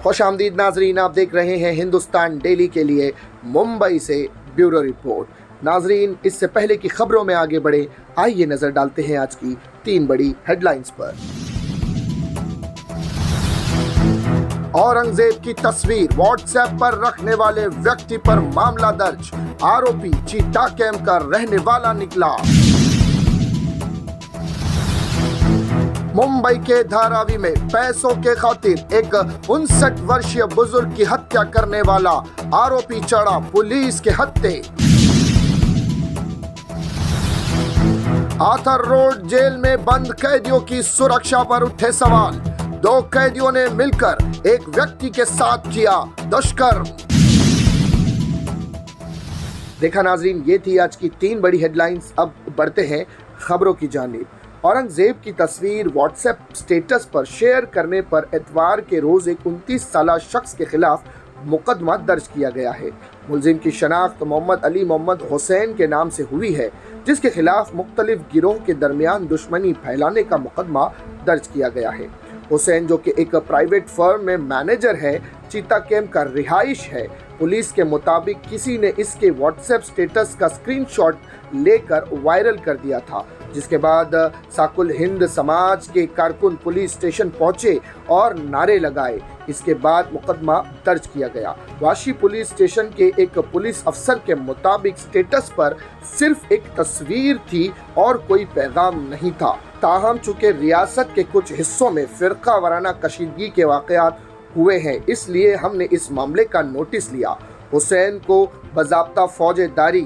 खुशामदीद नाजरीन, आप देख रहे हैं हिंदुस्तान डेली के लिए मुंबई से ब्यूरो रिपोर्ट। नाजरीन, इससे पहले की खबरों में आगे बढ़े, आइए नजर डालते हैं आज की 3 बड़ी हेडलाइंस पर। औरंगजेब की तस्वीर व्हाट्सएप पर रखने वाले व्यक्ति पर मामला दर्ज, आरोपी चीता कैंप का रहने वाला निकला। मुंबई के धारावी में पैसों के खातिर एक 59 वर्षीय बुजुर्ग की हत्या करने वाला आरोपी चढ़ा पुलिस के हत्थे। आर्थर रोड जेल में बंद कैदियों की सुरक्षा पर उठे सवाल, 2 कैदियों ने मिलकर एक व्यक्ति के साथ किया दुष्कर्म। देखा नाजरीन, ये थी आज की 3 बड़ी हेडलाइंस। अब बढ़ते हैं खबरों की जानिब। औरंगजेब की तस्वीर व्हाट्सएप स्टेटस पर शेयर करने पर इतवार के रोज एक 29 साला शख्स के खिलाफ मुकदमा दर्ज किया गया है। मुलजिम की शनाख्त मोहम्मद अली मोहम्मद हुसैन के नाम से हुई है, जिसके खिलाफ मुख्तलिफ गिरोह के दरमियान दुश्मनी फैलाने का मुकदमा दर्ज किया गया है। हुसैन, जो कि एक प्राइवेट फर्म में मैनेजर है, चीता कैंप का रिहाइश है। पुलिस के मुताबिक किसी ने इसके व्हाट्सएप स्टेटस का स्क्रीनशॉट लेकर वायरल कर दिया था, जिसके बाद साकुल हिंद समाज के कारकुन पुलिस स्टेशन पहुंचे और नारे लगाए। इसके बाद मुकदमा दर्ज किया गया। वाशी पुलिस स्टेशन के एक पुलिस अफसर के मुताबिक स्टेटस पर सिर्फ एक तस्वीर थी और कोई पैगाम नहीं था। ताहम चूंकि रियासत के कुछ हिस्सों में फिरका वाराना कशीदगी के वाक़यात हुए हैं, इसलिए हमने इस मामले का नोटिस लिया। हुसैन को बाज़ाब्ता फौजदारी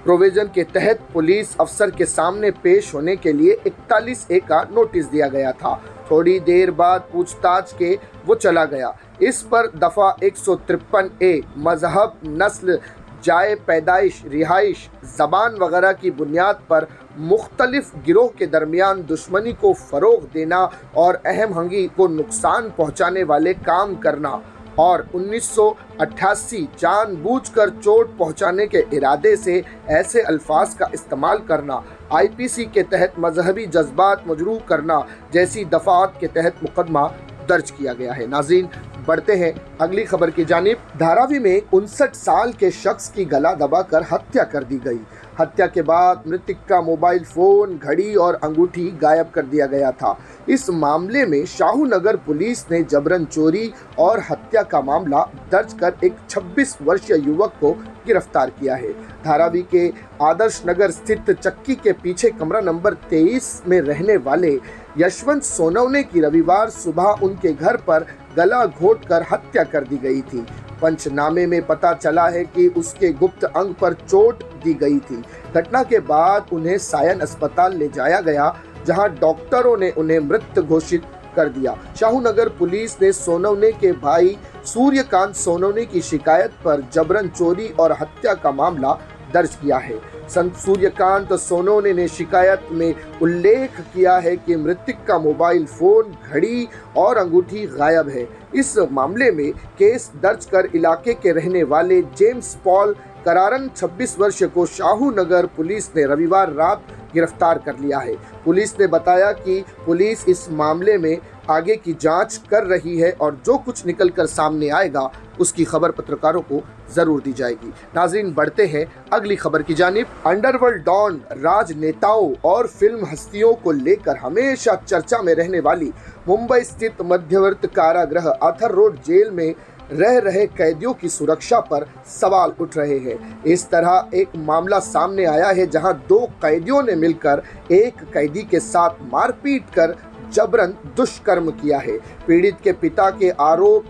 प्रोविजन के तहत पुलिस अफसर के सामने पेश होने के लिए 41A का नोटिस दिया गया था। थोड़ी देर बाद पूछताछ के वो चला गया। इस पर दफ़ा 153A मजहब, नस्ल, जाए पैदाइश, रिहाइश, ज़बान वगैरह की बुनियाद पर मुख्तलिफ गिरोह के दरमियान दुश्मनी को फ़रोग़ देना और अहम हंगी को नुकसान पहुँचाने वाले काम करना और 1988 जानबूझकर चोट पहुंचाने के इरादे से ऐसे अल्फाज का इस्तेमाल करना, IPC के तहत मजहबी जज्बात मजरूह करना जैसी दफ़ात के तहत मुकदमा दर्ज किया गया है। नाज़रीन, बढ़ते हैं अगली खबर की जानिब। धारावी में 59 साल के शख्स की गला दबाकर हत्या कर दी गई। हत्या के बाद मृतक का मोबाइल फ़ोन, घड़ी और अंगूठी गायब कर दिया गया था। इस मामले में शाहू नगर पुलिस ने जबरन चोरी और हत्या का मामला दर्ज कर एक 26 वर्षीय युवक को गिरफ्तार किया है। धारावी के आदर्श नगर स्थित चक्की के पीछे कमरा नंबर 23 में रहने वाले यशवंत सोनवने की रविवार सुबह उनके घर पर गला घोंटकर हत्या कर दी गई थी। पंचनामे में पता चला है कि उसके गुप्त अंग पर चोट दी गई थी। घटना के बाद उन्हें सायन अस्पताल ले जाया गया, जहां डॉक्टरों ने उन्हें मृत घोषित कर दिया। शाहूनगर पुलिस ने सोनवने के भाई सूर्यकांत सोनवने की शिकायत पर जबरन चोरी और हत्या का मामला दर्ज किया है। सूर्यकांत सोनवने ने शिकायत में उल्लेख किया है कि मृतक का मोबाइल फ़ोन, घड़ी और अंगूठी गायब है। इस मामले में केस दर्ज कर इलाके के रहने वाले जेम्स पॉल करारन 26 वर्ष को शाहू नगर पुलिस ने रविवार रात गिरफ्तार कर लिया है। पुलिस ने बताया कि पुलिस इस मामले में आगे की जांच कर रही है और जो कुछ निकल कर सामने आएगा उसकी खबर पत्रकारों को जरूर दी जाएगी। नाज़रीन, बढ़ते हैं अगली खबर की जानिब। अंडरवर्ल्ड डॉन, राजनेताओं और फिल्म हस्तियों को लेकर हमेशा चर्चा में रहने वाली मुंबई स्थित मध्यवर्ती कारागृह आर्थर रोड जेल में रह रहे कैदियों की सुरक्षा पर सवाल उठ रहे हैं। इस तरह एक मामला सामने आया है, जहां 2 कैदियों ने मिलकर एक कैदी के साथ मारपीट कर जबरन दुष्कर्म किया है। पीड़ित के पिता के आरोप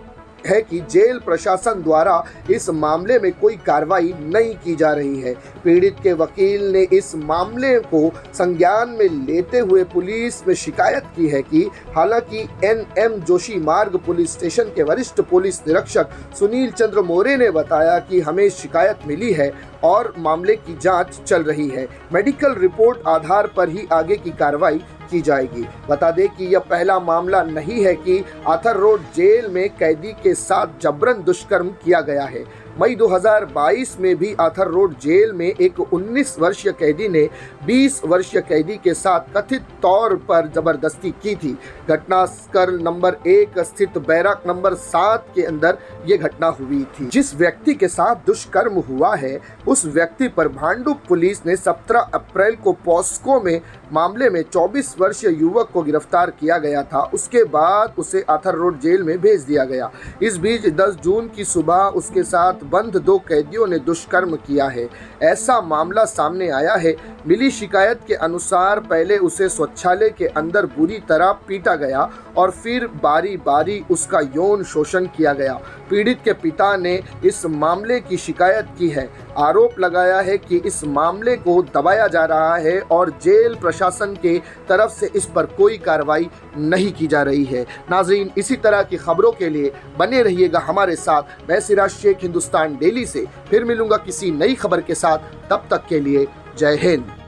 है कि जेल प्रशासन द्वारा इस मामले में कोई कार्रवाई नहीं की जा रही है। पीड़ित के वकील ने इस मामले को संज्ञान में लेते हुए पुलिस में शिकायत की है कि हालांकि NM जोशी मार्ग पुलिस स्टेशन के वरिष्ठ पुलिस निरीक्षक सुनील चंद्र मोरे ने बताया कि हमें शिकायत मिली है और मामले की जांच चल रही है। मेडिकल रिपोर्ट आधार पर ही आगे की कार्रवाई की जाएगी। बता दें कि यह पहला मामला नहीं है कि आर्थर रोड जेल में कैदी के साथ जबरन दुष्कर्म किया गया है। मई 2022 में भी आर्थर रोड जेल में एक 19 वर्षीय कैदी ने 20 वर्षीय कैदी के साथ कथित तौर पर जबरदस्ती की थी। घटनास्थल नंबर 1 स्थित बैरक नंबर 7 के अंदर ये घटना हुई थी। जिस व्यक्ति के साथ दुष्कर्म हुआ है उस व्यक्ति पर भांडुप पुलिस ने 17 अप्रैल को पॉस्को में मामले में 24 वर्षीय युवक को गिरफ्तार किया गया था। उसके बाद उसे आर्थर रोड जेल में भेज दिया गया। इस बीच 10 जून की सुबह उसके साथ बंद 2 कैदियों ने दुष्कर्म किया है, ऐसा मामला सामने आया है। मिली शिकायत के अनुसार पहले उसे शौचालय के अंदर बुरी तरह पीटा गया और फिर बारी बारी उसका यौन शोषण किया गया। पीड़ित के पिता ने इस मामले की शिकायत की है। आरोप लगाया है कि इस मामले को दबाया जा रहा है और जेल प्रशासन के तरफ से इस पर कोई कार्रवाई नहीं की जा रही है। नाजरीन, इसी तरह की खबरों के लिए बने रहिएगा हमारे साथ। मैं सिराज शेख, हिंदुस्तान डेली से फिर मिलूंगा किसी नई खबर के साथ। तब तक के लिए जय हिंद।